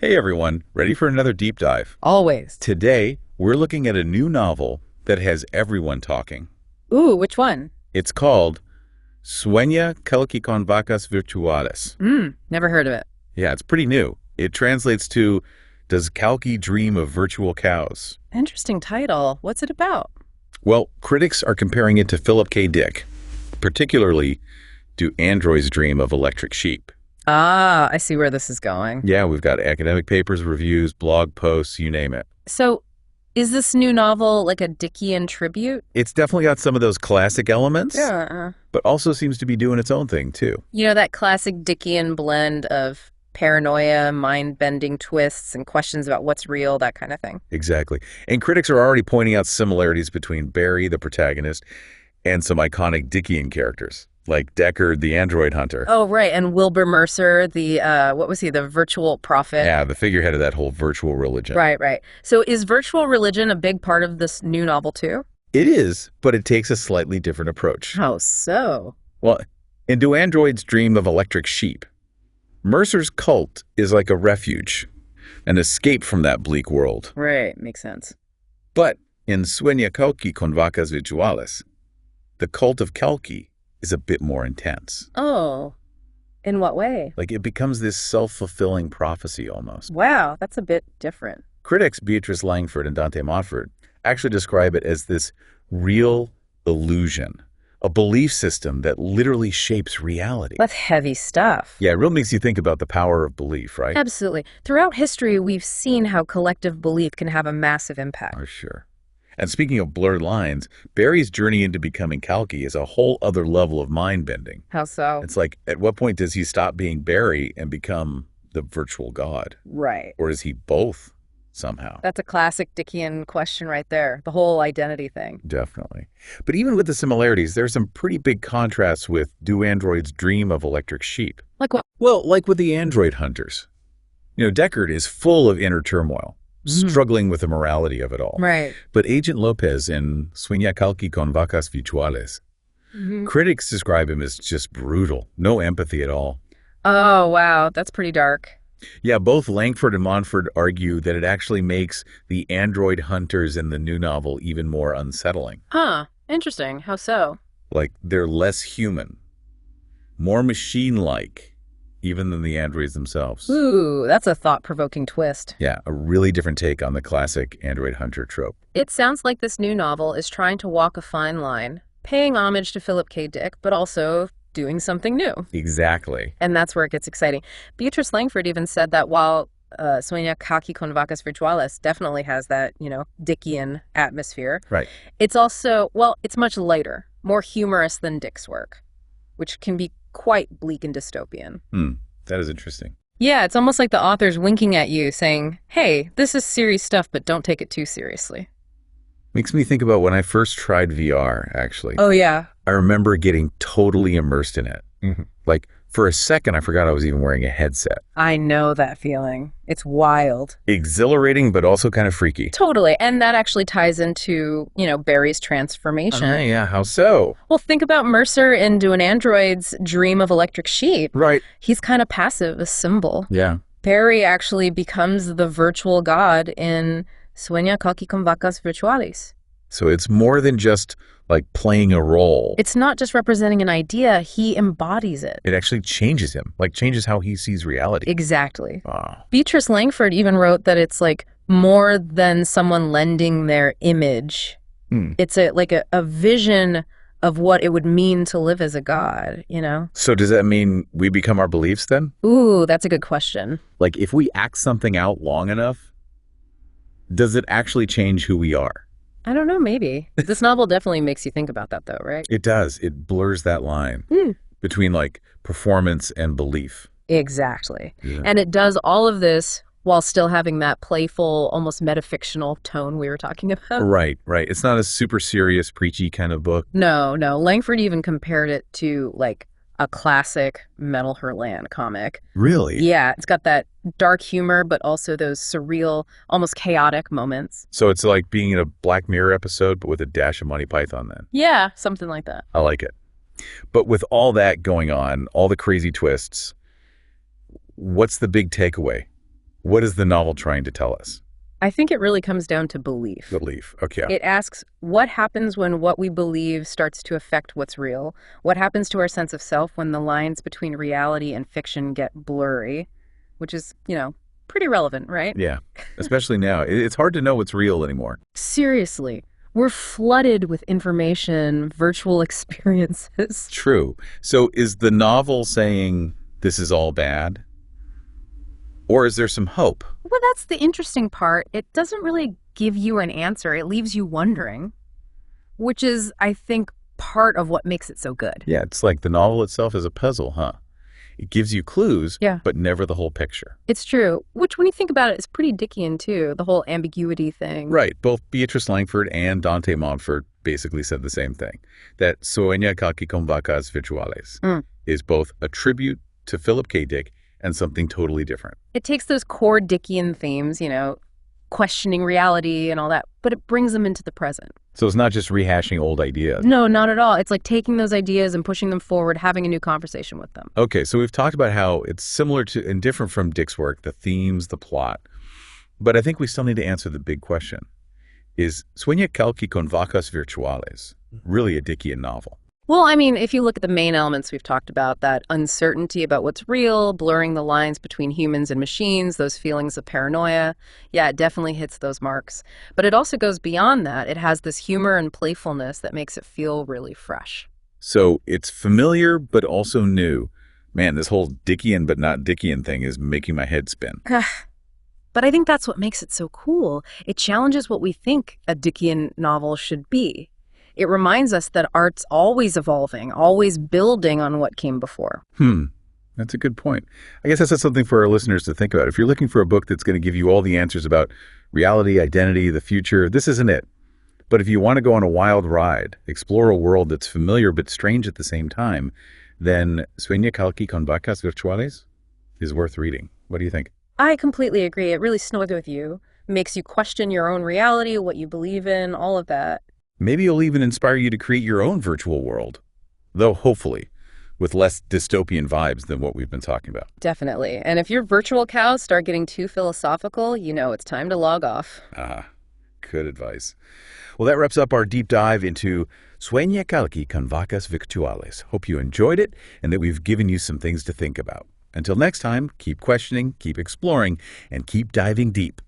Hey everyone, ready for another deep dive? Always. Today, we're looking at a new novel that has everyone talking. Ooh, which one? It's called Sueña, Kalki con vacas virtuales. Never heard of it. Yeah, it's pretty new. It translates to, Does Kalki Dream of Virtual Cows? Interesting title. What's it about? Well, critics are comparing it to Philip K. Dick, particularly, Do Androids Dream of Electric Sheep? Ah, I see where this is going. Yeah, we've got academic papers, reviews, blog posts, you name it. So, is this new novel like a Dickian tribute? It's definitely got some of those classic elements, Yeah. but also seems to be doing its own thing, too. You know, that classic Dickian blend of paranoia, mind-bending twists, and questions about what's real, that kind of thing. Exactly. And critics are already pointing out similarities between Barry, the protagonist, and some iconic Dickian characters, like Deckard, the android hunter. Oh, right. And Wilbur Mercer, the, what was he, the virtual prophet? Yeah, the figurehead of that whole virtual religion. Right. So is virtual religion a big part of this new novel, too? It is, but it takes a slightly different approach. How so? Well, in Do Androids Dream of Electric Sheep, Mercer's cult is like a refuge, an escape from that bleak world. Right, makes sense. But in Sueña Kalki con vacas virtuales, the cult of Kalki is a bit more intense. Oh, in what way? Like, it becomes this self-fulfilling prophecy almost. Wow, that's a bit different. Critics Beatrice Langford and Dante Montfort actually describe it as this real illusion, a belief system that literally shapes reality. That's heavy stuff. Yeah, it really makes you think about the power of belief, right? Absolutely. Throughout history, we've seen how collective belief can have a massive impact. For sure. And speaking of blurred lines, Barry's journey into becoming Kalki is a whole other level of mind-bending. How so? It's like, at what point does he stop being Barry and become the virtual god? Right. Or is he both somehow? That's a classic Dickian question right there, the whole identity thing. Definitely. But even with the similarities, there's some pretty big contrasts with Do Androids Dream of Electric Sheep? Like what? Well, like with the android hunters. You know, Deckard is full of inner turmoil, struggling with the morality of it all. Right. But Agent López in Sueña Kalki con vacas virtuales, critics describe him as just brutal, no empathy at all. Oh, wow, that's pretty dark. Yeah, both Langford and Montfort argue that it actually makes the android hunters in the new novel even more unsettling. Huh, interesting. How so? Like, they're less human, more machine-like, even than the androids themselves. Ooh, that's a thought-provoking twist. Yeah, a really different take on the classic android hunter trope. It sounds like this new novel is trying to walk a fine line, paying homage to Philip K. Dick, but also doing something new. Exactly. And that's where it gets exciting. Beatrice Langford even said that while Sueña Kalki con vacas virtuales definitely has that, Dickian atmosphere, Right. it's also, well, it's much lighter, more humorous than Dick's work, which can be quite bleak and dystopian. That is interesting. Yeah, it's almost like the author's winking at you saying, hey, this is serious stuff, but don't take it too seriously. Makes me think about when I first tried VR, actually. Oh, yeah. I remember getting totally immersed in it. Like, for a second, I forgot I was even wearing a headset. I know that feeling. It's wild. Exhilarating, but also kind of freaky. Totally. And that actually ties into, Barry's transformation. Yeah, how so? Well, think about Mercer in Do Android's Dream of Electric Sheep. Right. He's kind of passive, a symbol. Yeah. Barry actually becomes the virtual god in Sueña Kalki con vacas virtuales. So it's more than just, like, playing a role. It's not just representing an idea, he embodies it. It actually changes him, like changes how he sees reality. Exactly. Wow. Beatrice Langford even wrote that it's like more than someone lending their image. It's a vision of what it would mean to live as a god, So does that mean we become our beliefs then? Ooh, that's a good question. Like, if we act something out long enough, does it actually change who we are? I don't know, maybe. This novel definitely makes you think about that, though, right? It does. It blurs that line between, like, performance and belief. Exactly. Yeah. And it does all of this while still having that playful, almost metafictional tone we were talking about. Right. It's not a super serious, preachy kind of book. No. Langford even compared it to, like, a classic Metal Herland comic. Really? Yeah, it's got that dark humor, but also those surreal, almost chaotic moments. So it's like being in a Black Mirror episode, but with a dash of Monty Python then. Yeah, something like that. I like it. But with all that going on, all the crazy twists, what's the big takeaway? What is the novel trying to tell us? I think it really comes down to belief. Belief. Okay. It asks what happens when what we believe starts to affect what's real? What happens to our sense of self when the lines between reality and fiction get blurry? Which is, pretty relevant, right? Yeah, especially now. It's hard to know what's real anymore. Seriously, we're flooded with information, virtual experiences. True. So is the novel saying this is all bad? Or is there some hope? Well, that's the interesting part. It doesn't really give you an answer. It leaves you wondering, which is, I think, part of what makes it so good. Yeah, it's like the novel itself is a puzzle, huh? It gives you clues, but never the whole picture. It's true, which when you think about it, is pretty Dickian too, the whole ambiguity thing. Right. Both Beatrice Langford and Dante Montfort basically said the same thing, that Sueña, Kalki con vacas virtuales is both a tribute to Philip K. Dick and something totally different. It takes those core Dickian themes, questioning reality and all that, but it brings them into the present. So it's not just rehashing old ideas. No, not at all. It's like taking those ideas and pushing them forward, having a new conversation with them. Okay, so we've talked about how it's similar to and different from Dick's work, the themes, the plot. But I think we still need to answer the big question. Is Sueña Kalki con vacas virtuales really a Dickian novel? Well, I mean, if you look at the main elements we've talked about, that uncertainty about what's real, blurring the lines between humans and machines, those feelings of paranoia, yeah, it definitely hits those marks. But it also goes beyond that. It has this humor and playfulness that makes it feel really fresh. So it's familiar, but also new. Man, this whole Dickian but not Dickian thing is making my head spin. But I think that's what makes it so cool. It challenges what we think a Dickian novel should be. It reminds us that art's always evolving, always building on what came before. That's a good point. I guess that's something for our listeners to think about. If you're looking for a book that's going to give you all the answers about reality, identity, the future, this isn't it. But if you want to go on a wild ride, explore a world that's familiar but strange at the same time, then Sueña Kalki con vacas virtuales is worth reading. What do you think? I completely agree. It really snows with you, makes you question your own reality, what you believe in, all of that. Maybe it'll even inspire you to create your own virtual world, though hopefully with less dystopian vibes than what we've been talking about. Definitely. And if your virtual cows start getting too philosophical, it's time to log off. Good advice. Well, that wraps up our deep dive into Sueña Kalki con vacas virtuales. Hope you enjoyed it and that we've given you some things to think about. Until next time, keep questioning, keep exploring, and keep diving deep.